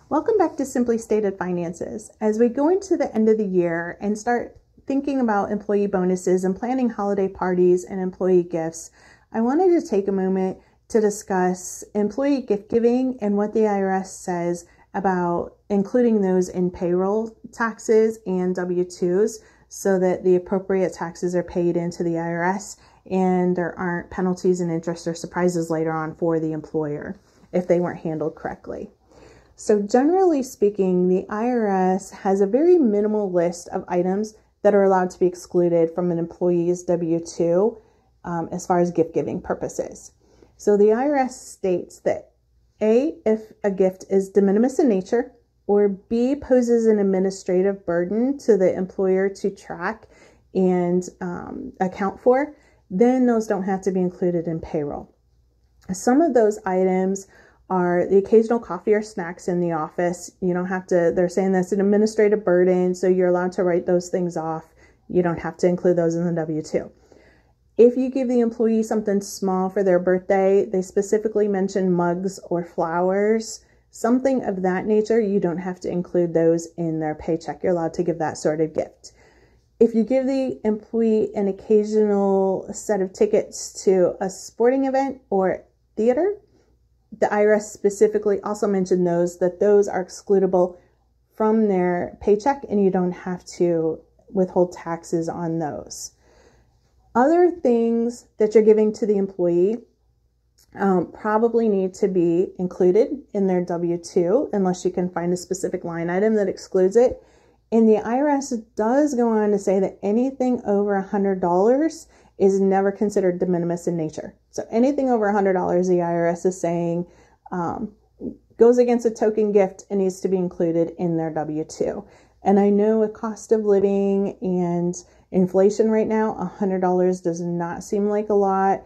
Welcome back to Simply Stated Finances. As we go into the end of the year and start thinking about employee bonuses and planning holiday parties and employee gifts, I wanted to take a moment to discuss employee gift giving and what the IRS says about including those in payroll taxes and W-2s so that the appropriate taxes are paid into the IRS and there aren't penalties and interest or surprises later on for the employer if they weren't handled correctly. So generally speaking, the IRS has a very minimal list of items that are allowed to be excluded from an employee's W-2 as far as gift giving purposes. So the IRS states that A, if a gift is de minimis in nature, or B, poses an administrative burden to the employer to track and account for, then those don't have to be included in payroll. Some of those items are the occasional coffee or snacks in the office. You don't have to, they're saying that's an administrative burden, so you're allowed to write those things off. You don't have to include those in the W-2. If you give the employee something small for their birthday, they specifically mention mugs or flowers, something of that nature, you don't have to include those in their paycheck. You're allowed to give that sort of gift. If you give the employee an occasional set of tickets to a sporting event or theater, the IRS specifically also mentioned that those are excludable from their paycheck and you don't have to withhold taxes on those. Other things that you're giving to the employee probably need to be included in their W-2 unless you can find a specific line item that excludes it. And the IRS does go on to say that anything over $100 is never considered de minimis in nature. So anything over $100, the IRS is saying goes against a token gift and needs to be included in their W-2. And I know with cost of living and inflation right now, $100 does not seem like a lot,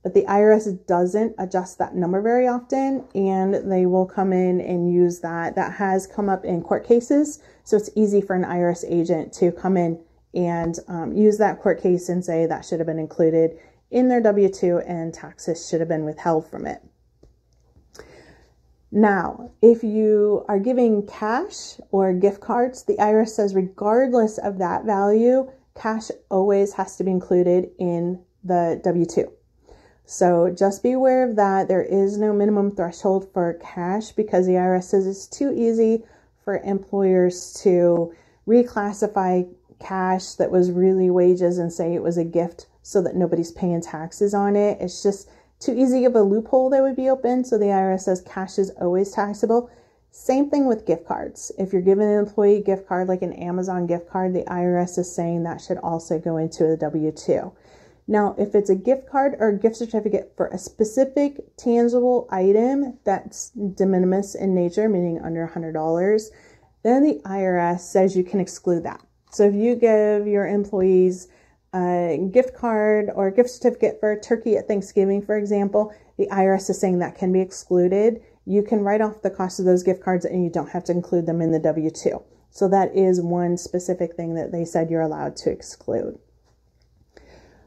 but the IRS doesn't adjust that number very often, and they will come in and use that. That has come up in court cases, so it's easy for an IRS agent to come in and use that court case and say that should have been included in their W-2 and taxes should have been withheld from it. Now, if you are giving cash or gift cards, the IRS says regardless of that value, cash always has to be included in the W-2. So just be aware of that. There is no minimum threshold for cash because the IRS says it's too easy for employers to reclassify cash that was really wages and say it was a gift so that nobody's paying taxes on it. It's just too easy of a loophole that would be open. So the IRS says cash is always taxable. Same thing with gift cards. If you're giving an employee a gift card like an Amazon gift card, the IRS is saying that should also go into the W-2. Now, if it's a gift card or a gift certificate for a specific tangible item that's de minimis in nature, meaning under $100, then the IRS says you can exclude that. So if you give your employees a gift card or a gift certificate for a turkey at Thanksgiving, for example, the IRS is saying that can be excluded. You can write off the cost of those gift cards and you don't have to include them in the W-2. So that is one specific thing that they said you're allowed to exclude.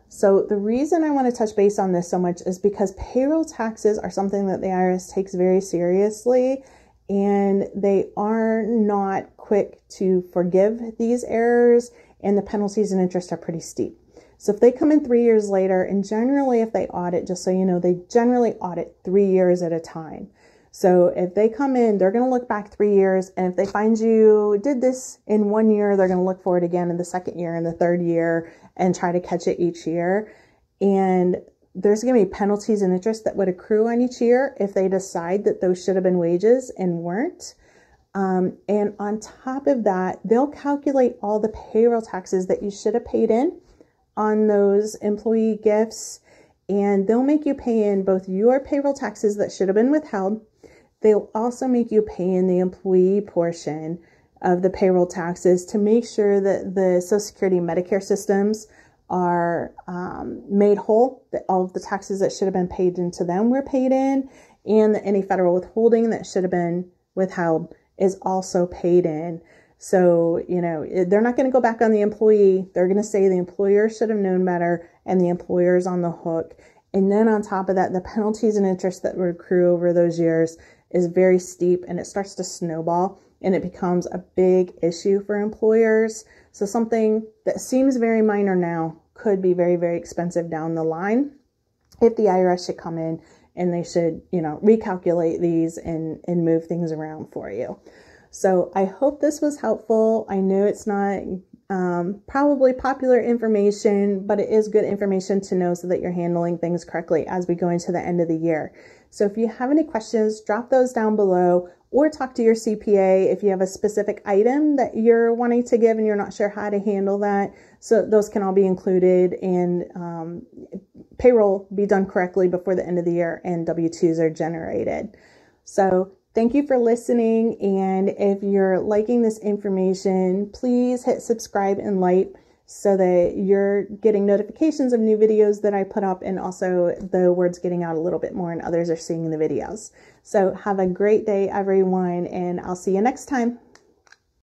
So the reason I want to touch base on this so much is because payroll taxes are something that the IRS takes very seriously, and they are not quick to forgive these errors, and the penalties and interest are pretty steep. So if they come in 3 years later, and generally if they audit, just so you know, they generally audit 3 years at a time. So if they come in, they're going to look back 3 years, and if they find you did this in 1 year, they're going to look for it again in the second year and the third year and try to catch it each year. And there's going to be penalties and interest that would accrue on each year if they decide that those should have been wages and weren't. And on top of that, they'll calculate all the payroll taxes that you should have paid in on those employee gifts, and they'll make you pay in both your payroll taxes that should have been withheld. They'll also make you pay in the employee portion of the payroll taxes to make sure that the Social Security and Medicare systems are made whole, that all of the taxes that should have been paid into them were paid in, and that any federal withholding that should have been withheld is also paid in. So, they're not going to go back on the employee. They're going to say the employer should have known better and the employer is on the hook. And then on top of that, the penalties and interest that would accrue over those years is very steep, and it starts to snowball, and it becomes a big issue for employers. So something that seems very minor now could be very, very expensive down the line if the IRS should come in and they should, recalculate these and move things around for you. So I hope this was helpful. I know it's not probably popular information, but it is good information to know so that you're handling things correctly as we go into the end of the year. So if you have any questions, drop those down below, or talk to your CPA if you have a specific item that you're wanting to give and you're not sure how to handle that. So those can all be included, and payroll be done correctly before the end of the year and W-2s are generated. So thank you for listening. And if you're liking this information, please hit subscribe and like so that you're getting notifications of new videos that I put up, and also the word's getting out a little bit more and others are seeing the videos. So have a great day, everyone, and I'll see you next time.